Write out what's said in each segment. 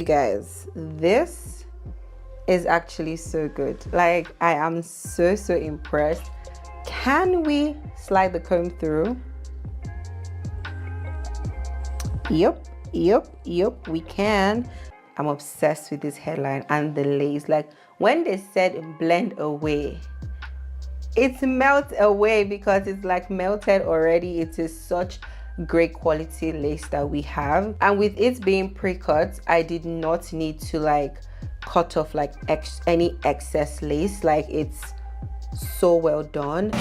guys, this is actually so good. Like, I am so impressed. Can we slide the comb through? Yep, we can. I'm obsessed with this hairline and the lace. Like, when they said blend away, it melts away because it's like melted already. It is such great quality lace that we have, and with it being pre-cut, I did not need to like cut off like any excess lace. Like, it's so well done.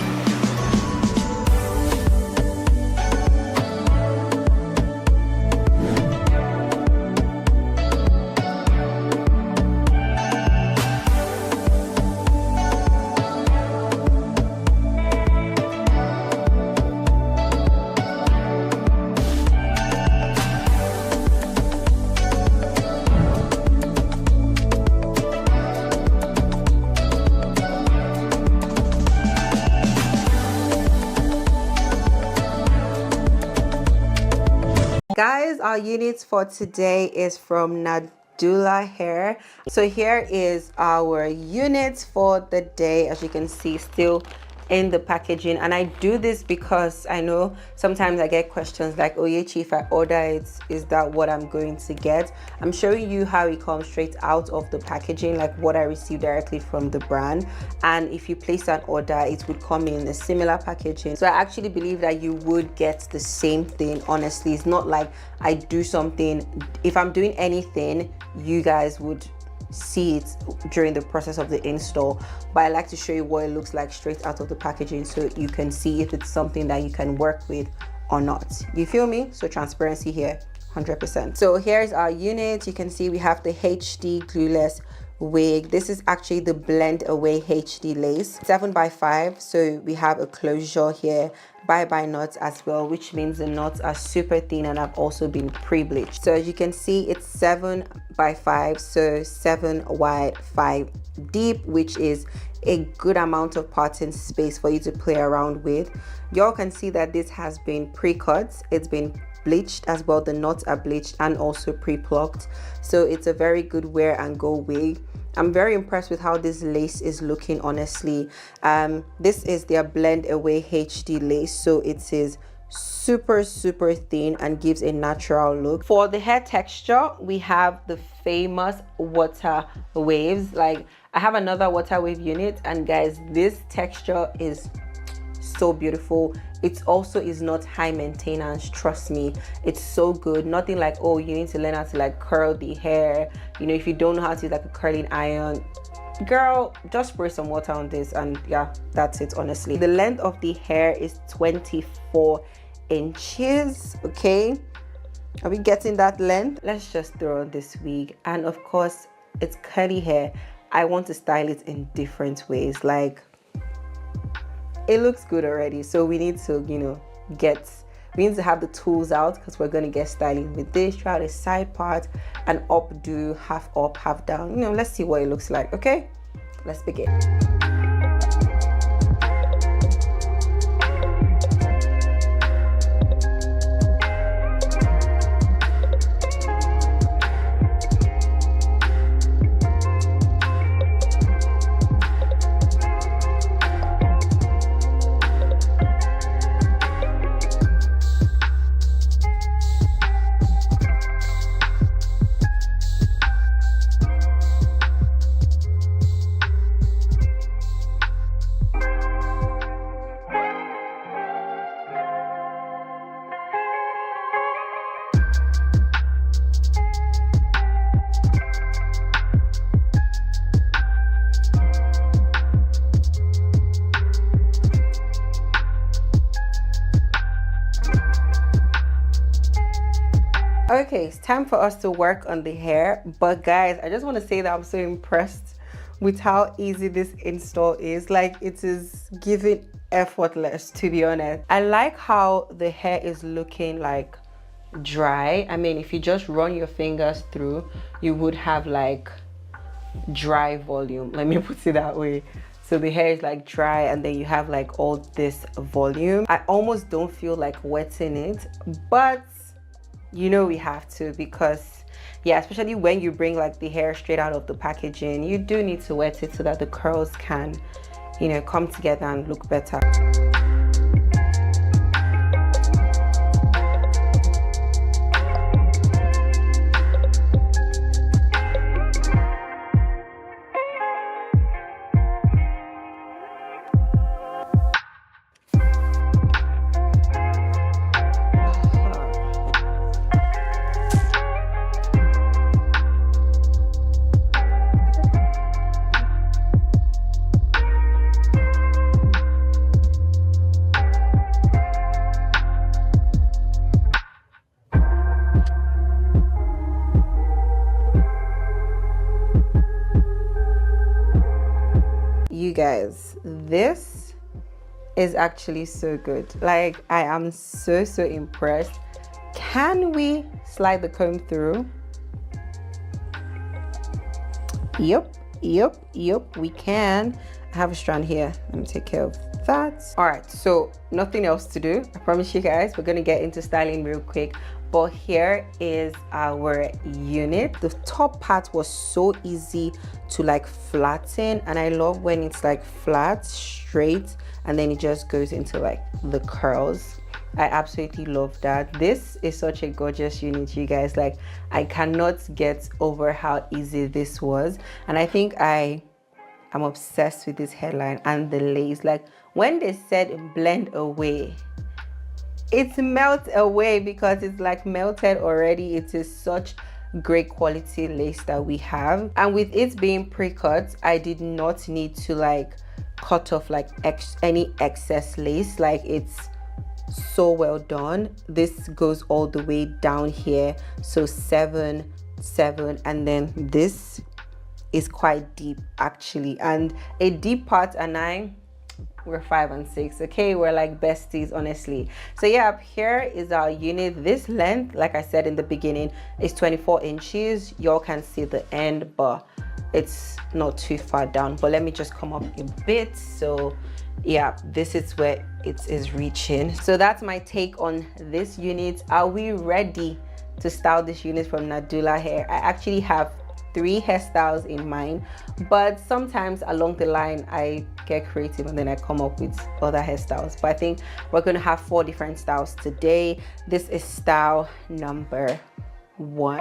Guys, our unit for today is from Nadula Hair. So here is our unit for the day. As you can see, still in the packaging, and I do this because I know sometimes I get questions like, oh Yechi, if I order it, is that what I'm going to get? I'm showing you how it comes straight out of the packaging, like what I received directly from the brand, and if you place an order, it would come in a similar packaging. So I actually believe that you would get the same thing. Honestly, it's not like I do something, if I'm doing anything, you guys would see it during the process of the install, but I like to show you what it looks like straight out of the packaging so you can see if it's something that you can work with or not. You feel me? So transparency here, 100%. So here's our unit. You can see we have the HD Glueless wig. This is actually the BlendAway HD lace, 7x5. So we have a closure here, bye knots as well, which means the knots are super thin and have also been pre-bleached. So as you can see, it's 7x5, so 7 wide, 5 deep, which is a good amount of parting space for you to play around with. Y'all can see that this has been pre-cut, it's been bleached as well. The knots are bleached and also pre-plucked, so it's a very good wear and go wig. I'm very impressed with how this lace is looking, honestly. This is their BlendAway HD lace, so it is super thin and gives a natural look. For the hair texture, we have the famous water waves. Like, I have another water wave unit, and guys, this texture is so beautiful. It also is not high maintenance, trust me. It's so good. Nothing like, oh, you need to learn how to like curl the hair, you know, if you don't know how to use like a curling iron, girl, just spray some water on this and yeah, that's it. Honestly, the length of the hair is 24 inches. Okay, are we getting that length? Let's just throw on this wig, and of course it's curly hair. I want to style it in different ways. Like, it looks good already, so we need to, you know, we need to have the tools out because we're going to get styling with this. Try the side part and updo, half up, half down. You know, let's see what it looks like. Okay, let's begin. Okay, it's time for us to work on the hair. But guys, I just want to say that I'm so impressed with how easy this install is. Like, it is giving effortless, to be honest. I like how the hair is looking like dry. I mean, if you just run your fingers through, you would have like dry volume, let me put it that way. So the hair is like dry, and then you have like all this volume. I almost don't feel like wetting it, but you know we have to, because yeah, especially when you bring like the hair straight out of the packaging, you do need to wet it so that the curls can, you know, come together and look better. You guys, this is actually so good. Like, I am so impressed. Can we slide the comb through? Yep, we can. I have a strand here. Let me take care of that. All right, so nothing else to do. I promise you guys, we're gonna get into styling real quick. But here is our unit. The top part was so easy to like flatten, and I love when it's like flat, straight, and then it just goes into like the curls. I absolutely love that. This is such a gorgeous unit, you guys. Like, I cannot get over how easy this was, and I think I'm obsessed with this headline and the lace. Like, when they said blend away, it's melt away because it's like melted already. It is such great quality lace that we have, and with it being pre-cut, I did not need to like cut off like any excess lace. Like, it's so well done. This goes all the way down here, so 7, and then this is quite deep actually, and a deep part, and we're 5 and 6. Okay, we're like besties, honestly. So yeah, up here is our unit. This length, like I said in the beginning, is 24 inches. Y'all can see the end, but it's not too far down. But let me just come up a bit. So yeah, this is where it is reaching. So that's my take on this unit. Are we ready to style this unit from Nadula Hair? I actually have 3 hairstyles in mind, but sometimes along the line I get creative and then I come up with other hairstyles. But I think we're going to have 4 different styles today. This is style number 1.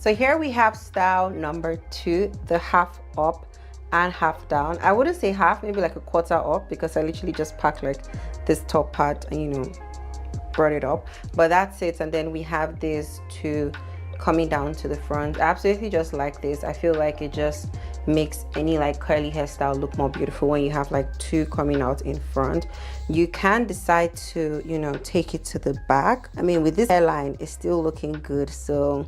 So here we have style number 2, the half up and half down. I wouldn't say half, maybe like a quarter up, because I literally just packed like this top part and, you know, brought it up. But that's it. And then we have these 2 coming down to the front. I absolutely just like this. I feel like it just makes any like curly hairstyle look more beautiful when you have like 2 coming out in front. You can decide to, you know, take it to the back. I mean, with this hairline, it's still looking good. So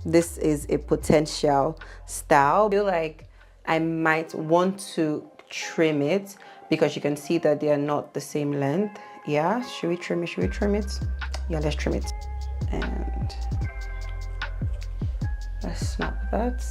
this is a potential style. I feel like I might want to trim it because you can see that they are not the same length. Yeah, should we trim it? Yeah, let's trim it. And let's snap that.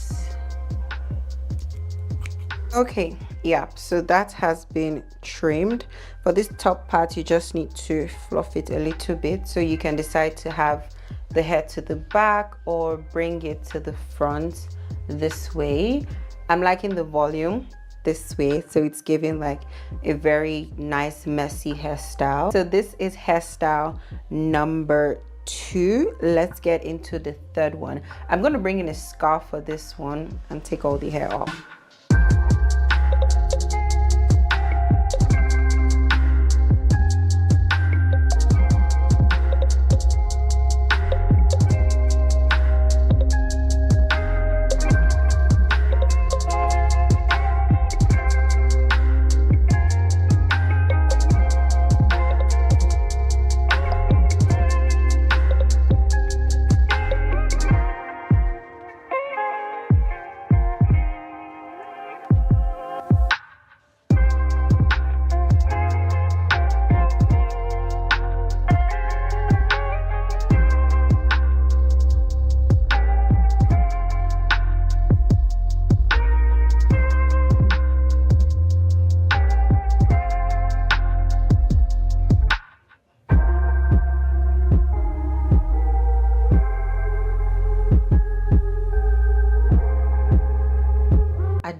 Okay, yeah, so that has been trimmed. For this top part, you just need to fluff it a little bit, so you can decide to have the hair to the back or bring it to the front this way. I'm liking the volume this way, so it's giving like a very nice messy hairstyle. So this is hairstyle number 2. Let's get into the third one. I'm going to bring in a scarf for this one and take all the hair off.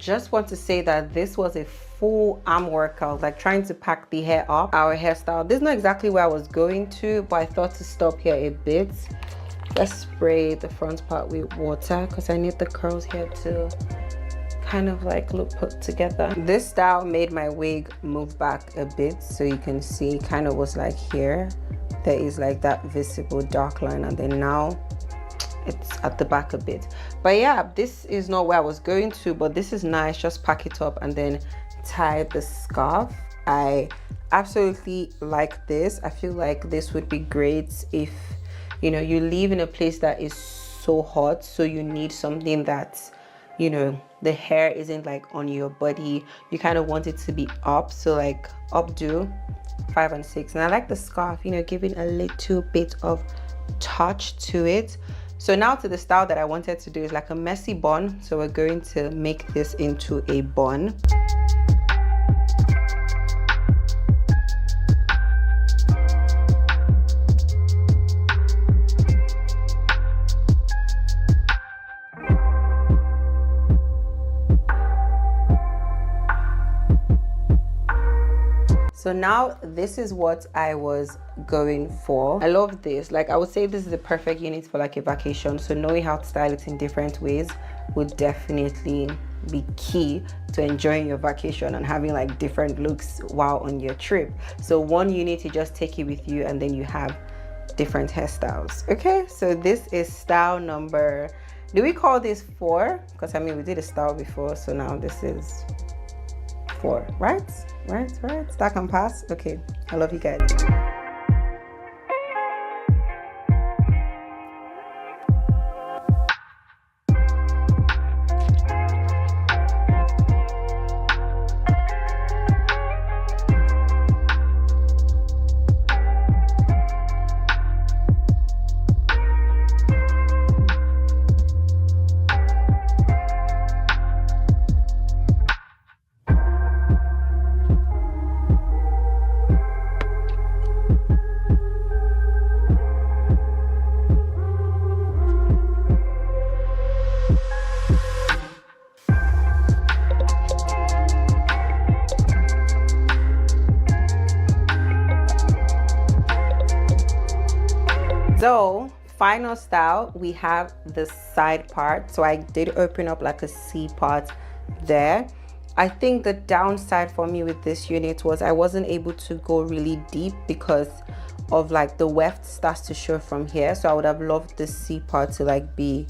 just want to say that this was a full arm workout, like trying to pack the hair up. Our hairstyle, this is not exactly where I was going to, but I thought to stop here a bit. Let's spray the front part with water because I need the curls here to kind of like look put together. This style made my wig move back a bit, so you can see kind of was like here there is like that visible dark line, and then now it's at the back a bit. But yeah, this is not where I was going to, but this is nice. Just pack it up and then tie the scarf. I absolutely like this. I feel like this would be great if, you know, you live in a place that is so hot, so you need something that's, you know, the hair isn't like on your body, you kind of want it to be up, so like updo 5 and 6. And I like the scarf, you know, giving a little bit of touch to it. So now to the style that I wanted to do is like a messy bun, so we're going to make this into a bun. So now this is what I was going for. I love this. Like, I would say this is the perfect unit for like a vacation. So knowing how to style it in different ways would definitely be key to enjoying your vacation and having like different looks while on your trip. So one unit, you just take it with you and then you have different hairstyles. Okay, so this is style number, do we call this 4? Because I mean, we did a style before, so now this is 4, right? Right, that can pass. Okay, I love you guys. So final style, we have the side part. So I did open up like a C part there. I think the downside for me with this unit was I wasn't able to go really deep because of like the weft starts to show from here. So I would have loved the C part to like be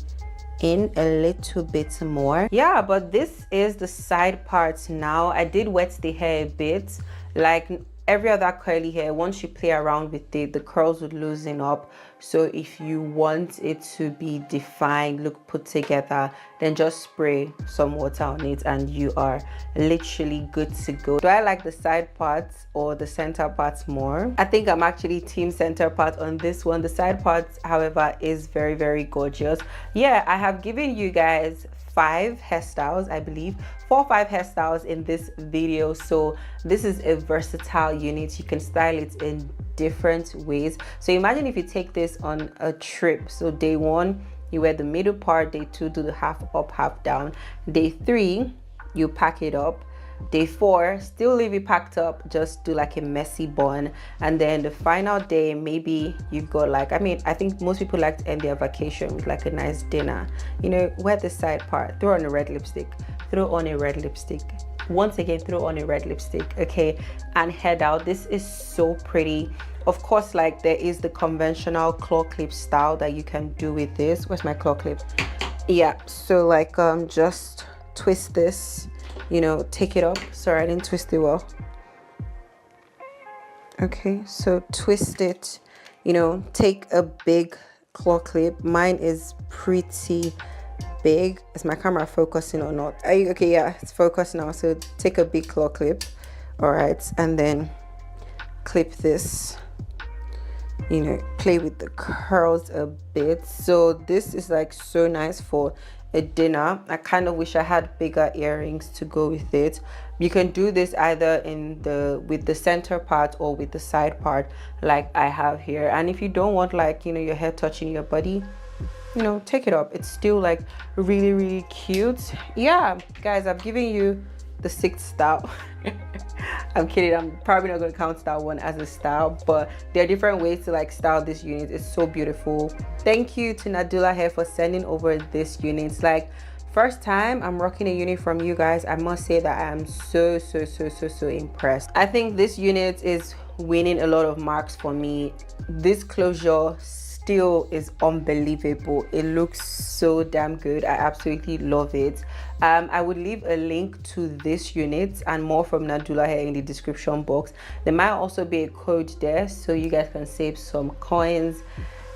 in a little bit more. Yeah, but this is the side part now. I did wet the hair a bit. Like every other curly hair, once you play around with it, the curls would loosen up. So if you want it to be defined, look put together, then just spray some water on it and you are literally good to go. Do I like the side parts or the center parts more? I think I'm actually team center part on this one. The side parts, however, is very, very gorgeous. Yeah, I have given you guys 5 hairstyles, I believe 4 or 5 hairstyles in this video. So this is a versatile unit. You can style it in different ways. So imagine if you take this on a trip. So day 1 you wear the middle part, day 2 do the half up half down, day 3 you pack it up, day 4 still leave it packed up, just do like a messy bun, and then the final day maybe you've got like, I mean, I think most people like to end their vacation with like a nice dinner, you know, wear the side part, throw on a red lipstick, throw on a red lipstick, once again throw on a red lipstick, okay, and head out. This is so pretty. Of course, like there is the conventional claw clip style that you can do with this. Where's my claw clip? Yeah, so like just twist this, you know, take it up. Sorry, I didn't twist it well. Okay, so twist it, you know, take a big claw clip. Mine is pretty big. Is my camera focusing or not? Are you okay? Yeah, it's focused now. So take a big claw clip, all right, and then clip this, you know, play with the curls a bit. So this is like so nice for a dinner. I kind of wish I had bigger earrings to go with it. You can do this either in the with the center part or with the side part like I have here. And if you don't want like, you know, your hair touching your body, you know, take it up. It's still like really cute. Yeah, guys, I've given you the 6th style. I'm kidding, I'm probably not going to count that one as a style, but there are different ways to like style this unit. It's so beautiful. Thank you to Nadula Hair for sending over this unit. It's like first time I'm rocking a unit from you guys. I must say that I am so impressed. I think this unit is winning a lot of marks for me. This closure still is unbelievable. It looks so damn good. I absolutely love it. I would leave a link to this unit and more from Nadula Hair in the description box. There might also be a code there so you guys can save some coins.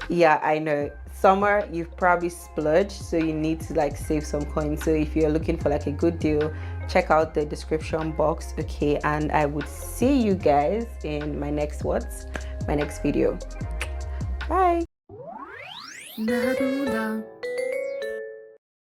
Yeah, I know summer you've probably splurged, so you need to like save some coins. So if you're looking for like a good deal, check out the description box. Okay, and I would see you guys in my next video. Bye. Nadula.